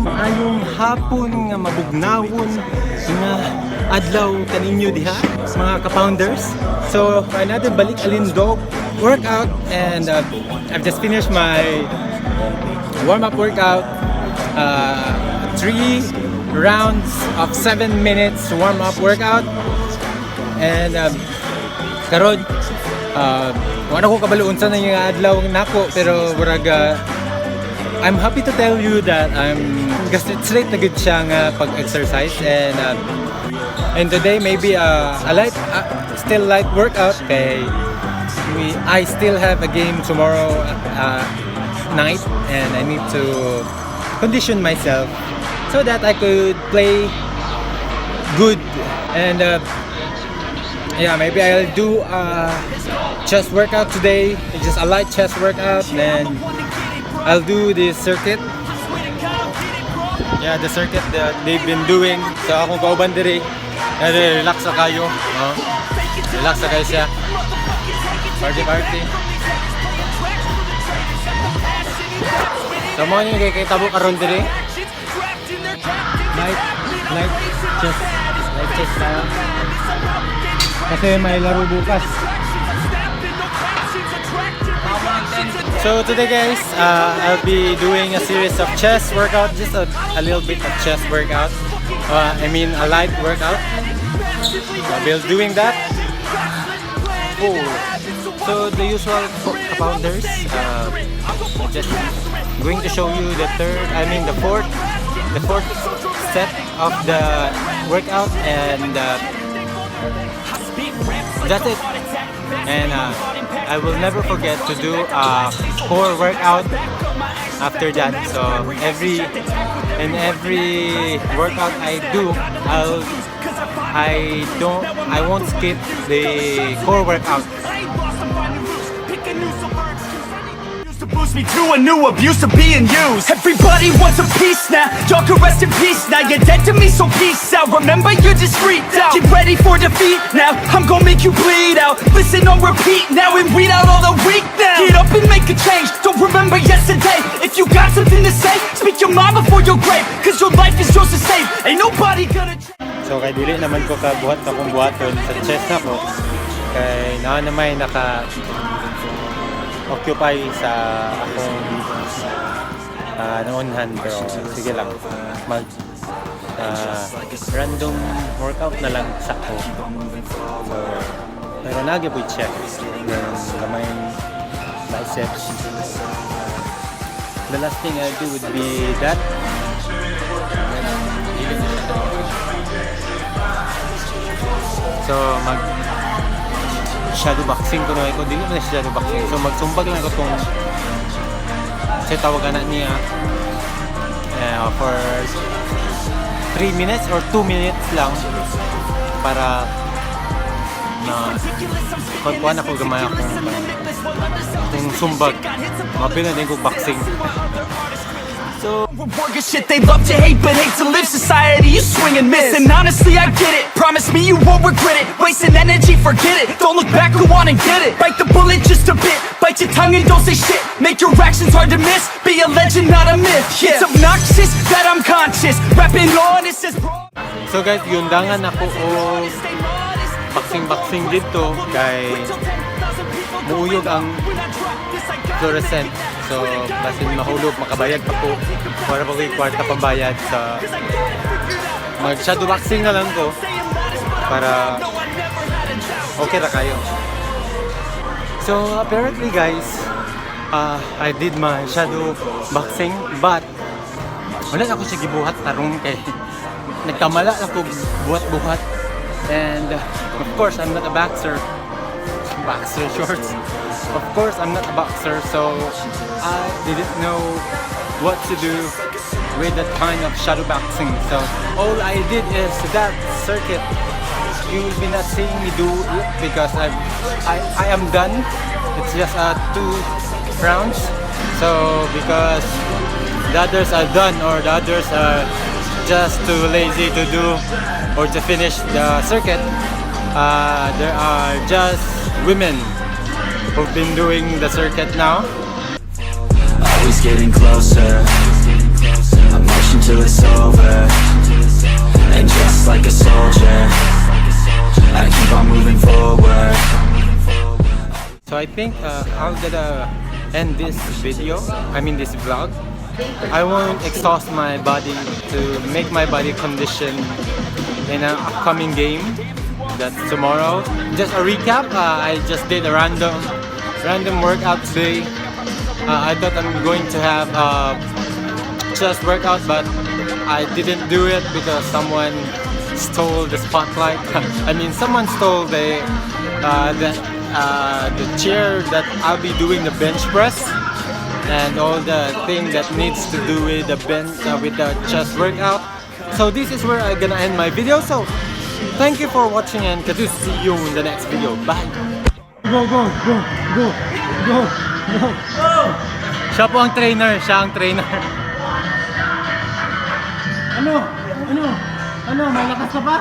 Maayong hapon nga mabugnawon nga adlaw kaninyo diha mga ka-founders. So another Balik Alindog workout, and I've just finished my warm-up workout. 3 rounds of 7 minutes warm-up workout, and karon wala ko kabalo unsa na yung adlaw nako, pero murag I'm happy to tell you that I'm straight na good siya nga pag-exercise, and today maybe a light still light workout kay I still have a game tomorrow night, and I need to condition myself so that I could play good, and yeah, maybe I'll do a chest workout today, just a light chest workout, then I'll do the circuit. Yeah, the circuit that they've been doing. So akong kauban diri, relax na kayo. Relax na kayo siya. Party. So mo nyo kay tabo karon diri. Light chest na. Kasi may laro bukas. So today guys, I'll be doing a series of chest workout, just a little bit of chest workout. I mean a light workout. I'll be doing that. So the usual founders, I'm just going to show you the fourth set of the workout, and that's it. And I will never forget to do a core workout after that. So every workout I do, I won't skip the core workout. Boost me to a new abuse of being used. Everybody wants a piece now. Y'all can rest in peace now. You're dead to me, so peace out. Remember, you're just freaked out. Get ready for defeat now. I'm gonna make you bleed out. Listen on repeat now and weed out all the weak now. Get up and make a change. Don't remember yesterday. If you got something to say, speak your mind before your grave. Cause your life is yours to save. Ain't nobody gonna change. So kay dili naman ko kabuhat akong buhaton sa chest na ko. Kay naman occupy sa akong naunhan, pero sige lang, mag random workout na lang sa ko. So, pero nag-boy chest, kamay biceps. The last thing I do would be that. So shadow boxing ko na ito, dili na shadow boxing. So magsumbag lang ako itong kasi tawagan na niya for 3 minutes or 2 minutes lang para na kuan ako gamay akong sumbag. Mapila din ko boxing. So shit they love to hate but hate to live. Society you swing and miss, and honestly I get it. Promise me you won't regret it. Wasting energy, forget it. Don't look back, go on and get it. Bite the bullet just a bit. Bite your tongue and don't say shit. Make your actions hard to miss. Be a legend, not a myth. Yeah. It's obnoxious that I'm conscious. Rapping on it says bro. So guys, yundangan ako o boxing dito kay muuyog ang fluorescent. So, basin mahulog, makabayad pa po. Para pa ko kwarta pambayad sa mag-shadow boxing na lang ko para okay na kayo. So, apparently guys, I did my shadow boxing, but wala na ako siya gibuhat tarong kay nagkamala ako buhat-buhat. And of course, I'm not a boxer shorts. Of course, I'm not a boxer, so I didn't know what to do with that kind of shadow boxing. So all I did is that circuit. You will be not seeing me do it because I am done. It's just 2 rounds. So because the others are done, or the others are just too lazy to do or to finish the circuit, there are just women who've been doing the circuit now. Always getting closer, emotion till it's over. And just like a soldier, I keep on moving forward. So I think I'm gonna end this video, this vlog. I won't exhaust my body to make my body condition in an upcoming game. That's tomorrow. Just a recap, I just did a random workout today. I thought I'm going to have a chest workout, but I didn't do it because someone stole the spotlight. Someone stole the chair that I'll be doing the bench press and all the thing that needs to do with the bench with the chest workout. So this is where I'm gonna end my video. So thank you for watching and see you in the next video. Bye. Go. Siya po ang trainer, Ano? Malakas ka pa?